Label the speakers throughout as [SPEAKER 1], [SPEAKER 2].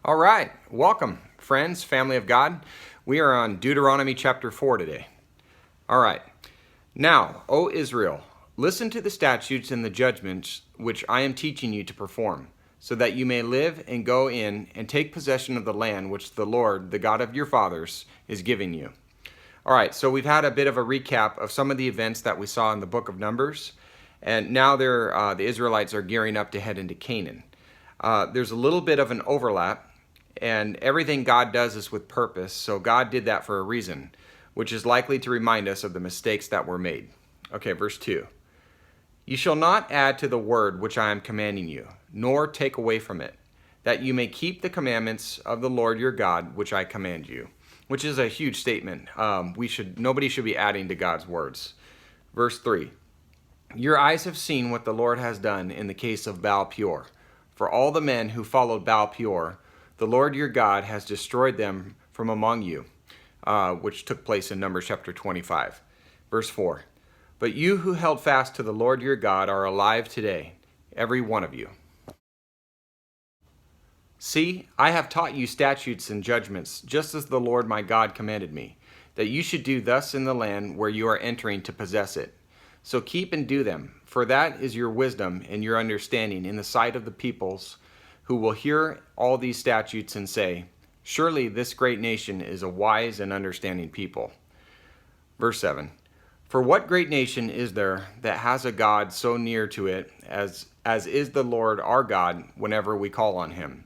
[SPEAKER 1] All right, welcome, friends, family of God. We are on Deuteronomy chapter 4 today. All right, now, O Israel, listen to the statutes and the judgments which I am teaching you to perform, so that you may live and go in and take possession of the land which the Lord, the God of your fathers, is giving you. All right, so we've had a bit of a recap of some of the events that we saw in the book of Numbers, and now the Israelites are gearing up to head into Canaan. There's a little bit of an overlap, and everything God does is with purpose, so God did that for a reason, which is likely to remind us of the mistakes that were made. Okay, verse 2. You shall not add to the word which I am commanding you, nor take away from it, that you may keep the commandments of the Lord your God, which I command you. Which is a huge statement. Nobody should be adding to God's words. Verse 3. Your eyes have seen what the Lord has done in the case of Baal Peor. For all the men who followed Baal Peor, the Lord your God has destroyed them from among you, which took place in Numbers chapter 25. Verse 4. But you who held fast to the Lord your God are alive today, every one of you. See, I have taught you statutes and judgments, just as the Lord my God commanded me, that you should do thus in the land where you are entering to possess it. So keep and do them, for that is your wisdom and your understanding in the sight of the peoples, who will hear all these statutes and say, surely this great nation is a wise and understanding people. Verse 7. For what great nation is there that has a God so near to it as is the Lord our God whenever we call on him?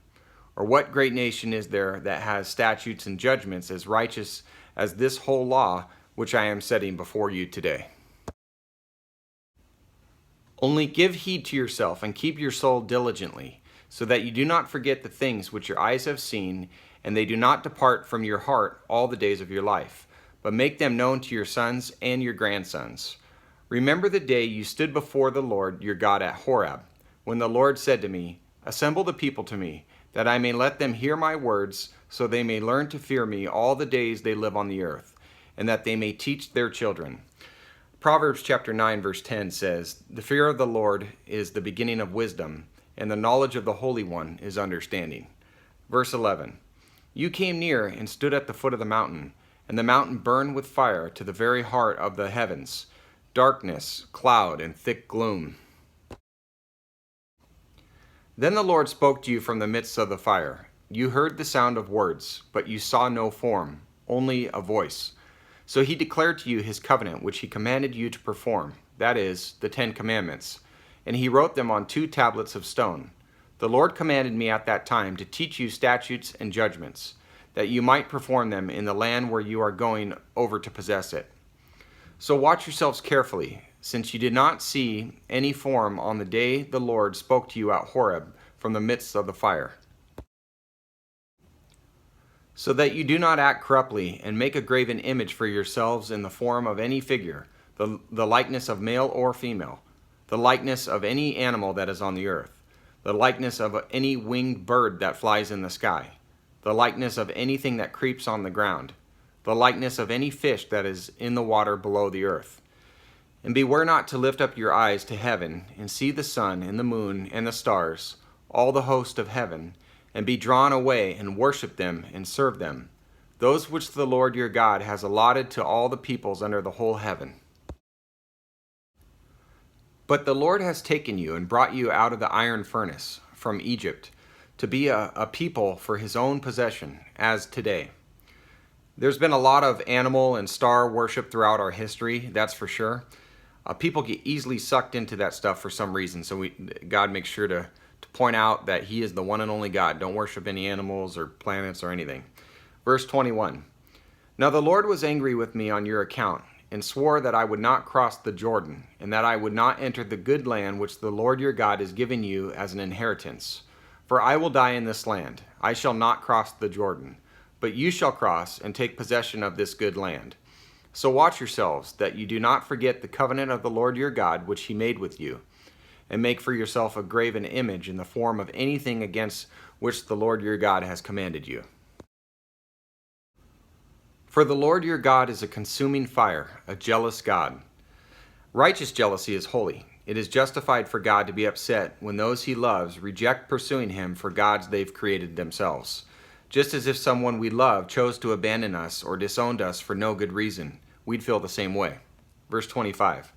[SPEAKER 1] Or what great nation is there that has statutes and judgments as righteous as this whole law which I am setting before you today? Only give heed to yourself and keep your soul diligently, so that you do not forget the things which your eyes have seen, and they do not depart from your heart all the days of your life, but make them known to your sons and your grandsons. Remember the day you stood before the Lord your God at Horeb, when the Lord said to me, assemble the people to me, that I may let them hear my words, so they may learn to fear me all the days they live on the earth, and that they may teach their children. Proverbs chapter 9 verse 10 says, the fear of the Lord is the beginning of wisdom, and the knowledge of the Holy One is understanding. Verse 11. You came near and stood at the foot of the mountain, and the mountain burned with fire to the very heart of the heavens, darkness, cloud, and thick gloom. Then the Lord spoke to you from the midst of the fire. You heard the sound of words, but you saw no form, only a voice. So he declared to you his covenant, which he commanded you to perform, that is, the 10 Commandments. And he wrote them on 2 tablets of stone. The Lord commanded me at that time to teach you statutes and judgments, that you might perform them in the land where you are going over to possess it. So watch yourselves carefully, since you did not see any form on the day the Lord spoke to you at Horeb from the midst of the fire. So that you do not act corruptly and make a graven image for yourselves in the form of any figure, the likeness of male or female, the likeness of any animal that is on the earth, the likeness of any winged bird that flies in the sky, the likeness of anything that creeps on the ground, the likeness of any fish that is in the water below the earth. And beware not to lift up your eyes to heaven and see the sun and the moon and the stars, all the host of heaven, and be drawn away and worship them and serve them, those which the Lord your God has allotted to all the peoples under the whole heaven. But the Lord has taken you and brought you out of the iron furnace from Egypt to be a people for his own possession, as today. There's been a lot of animal and star worship throughout our history, that's for sure. People get easily sucked into that stuff for some reason, so God makes sure to point out that he is the one and only God. Don't worship any animals or planets or anything. Verse 21. Now the Lord was angry with me on your account, and swore that I would not cross the Jordan, and that I would not enter the good land which the Lord your God is giving you as an inheritance. For I will die in this land. I shall not cross the Jordan, but you shall cross and take possession of this good land. So watch yourselves, that you do not forget the covenant of the Lord your God which he made with you, and make for yourself a graven image in the form of anything against which the Lord your God has commanded you. For the Lord your God is a consuming fire, a jealous God. Righteous jealousy is holy. It is justified for God to be upset when those he loves reject pursuing him for gods they've created themselves, just as if someone we love chose to abandon us or disowned us for no good reason. We'd feel the same way. Verse 25.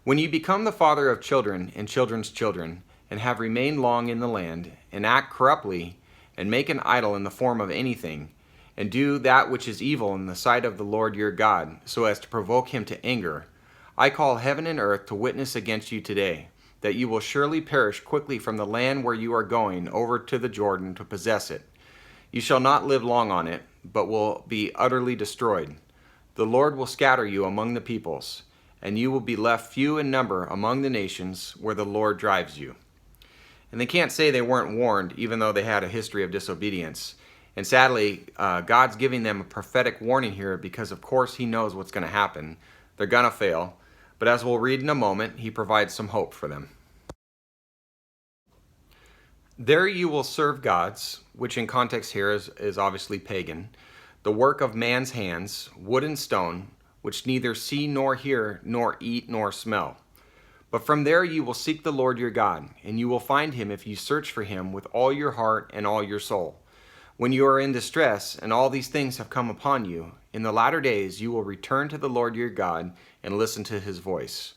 [SPEAKER 1] When you become the father of children and children's children, and have remained long in the land, and act corruptly, and make an idol in the form of anything, and do that which is evil in the sight of the Lord your God, so as to provoke him to anger, I call heaven and earth to witness against you today, that you will surely perish quickly from the land where you are going over to the Jordan to possess it. You shall not live long on it, but will be utterly destroyed. The Lord will scatter you among the peoples, and you will be left few in number among the nations where the Lord drives you. And they can't say they weren't warned, even though they had a history of disobedience. And sadly, God's giving them a prophetic warning here because, of course, he knows what's going to happen. They're going to fail. But as we'll read in a moment, he provides some hope for them. There you will serve gods, which in context here is obviously pagan, the work of man's hands, wood and stone, which neither see nor hear, nor eat nor smell. But from there you will seek the Lord your God, and you will find him if you search for him with all your heart and all your soul. When you are in distress, and all these things have come upon you, in the latter days you will return to the Lord your God and listen to his voice.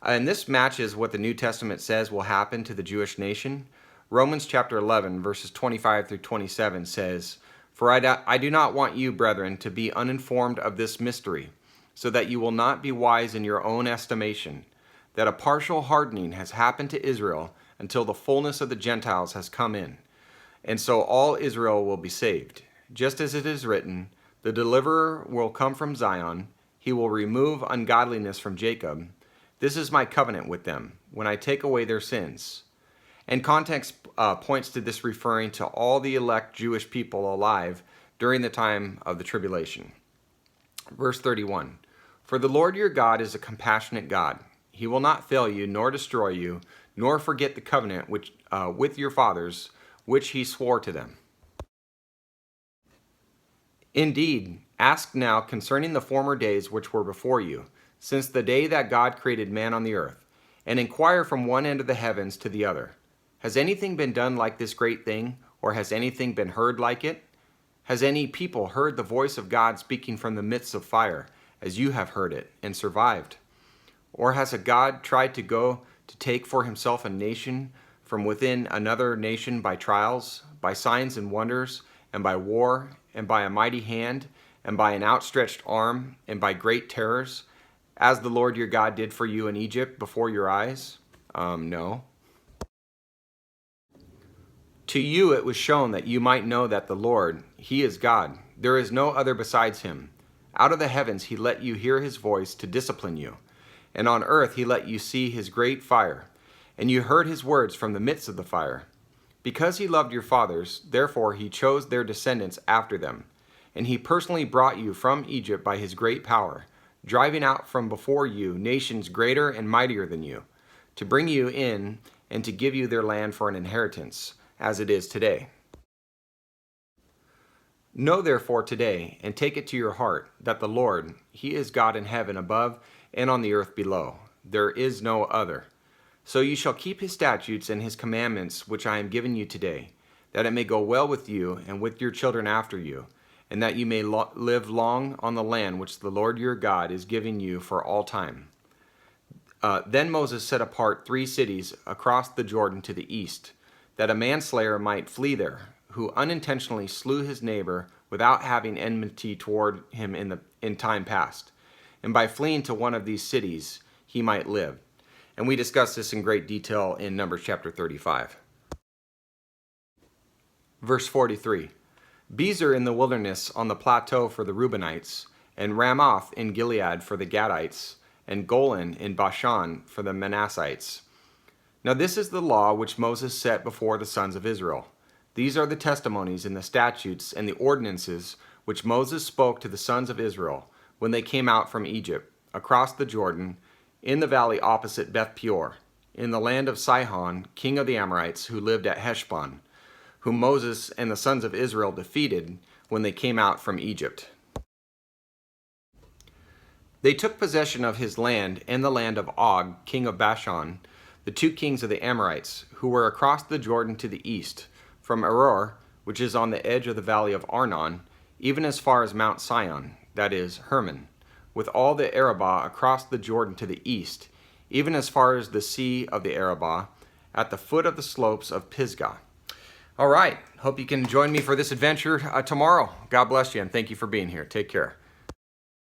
[SPEAKER 1] And this matches what the New Testament says will happen to the Jewish nation. Romans chapter 11, verses 25 through 27 says, For I do not want you, brethren, to be uninformed of this mystery, so that you will not be wise in your own estimation, that a partial hardening has happened to Israel until the fullness of the Gentiles has come in. And so all Israel will be saved. Just as it is written, the deliverer will come from Zion. He will remove ungodliness from Jacob. This is my covenant with them, when I take away their sins. And context points to this referring to all the elect Jewish people alive during the time of the tribulation. Verse 31, For the Lord your God is a compassionate God. He will not fail you, nor destroy you, nor forget the covenant which with your fathers, which he swore to them. Indeed, ask now concerning the former days which were before you, since the day that God created man on the earth, and inquire from one end of the heavens to the other. Has anything been done like this great thing, or has anything been heard like it? Has any people heard the voice of God speaking from the midst of fire, as you have heard it, and survived? Or has a God tried to go to take for himself a nation from within another nation by trials, by signs and wonders, and by war, and by a mighty hand, and by an outstretched arm, and by great terrors, as the Lord your God did for you in Egypt before your eyes? No. To you it was shown that you might know that the Lord, he is God. There is no other besides him. Out of the heavens he let you hear his voice to discipline you. And on earth he let you see his great fire. And you heard his words from the midst of the fire. Because he loved your fathers, therefore he chose their descendants after them. And he personally brought you from Egypt by his great power, driving out from before you nations greater and mightier than you, to bring you in and to give you their land for an inheritance, as it is today. Know therefore today, and take it to your heart, that the Lord, he is God in heaven above and on the earth below. There is no other. So you shall keep his statutes and his commandments which I am giving you today, that it may go well with you and with your children after you, and that you may live long on the land which the Lord your God is giving you for all time. Then Moses set apart 3 cities across the Jordan to the east, that a manslayer might flee there, who unintentionally slew his neighbor without having enmity toward him in time past. And by fleeing to one of these cities, he might live. And we discussed this in great detail in Numbers chapter 35. Verse 43, Bezer in the wilderness on the plateau for the Reubenites, and Ramoth in Gilead for the Gadites, and Golan in Bashan for the Manassites. Now this is the law which Moses set before the sons of Israel. These are the testimonies and the statutes and the ordinances which Moses spoke to the sons of Israel when they came out from Egypt, across the Jordan, in the valley opposite Beth Peor, in the land of Sihon, king of the Amorites, who lived at Heshbon, whom Moses and the sons of Israel defeated when they came out from Egypt. They took possession of his land and the land of Og, king of Bashan, the 2 kings of the Amorites, who were across the Jordan to the east, from Aror, which is on the edge of the valley of Arnon, even as far as Mount Sion, that is, Hermon, with all the Arabah across the Jordan to the east, even as far as the sea of the Arabah, at the foot of the slopes of Pisgah. All right, hope you can join me for this adventure tomorrow. God bless you, and thank you for being here. Take care.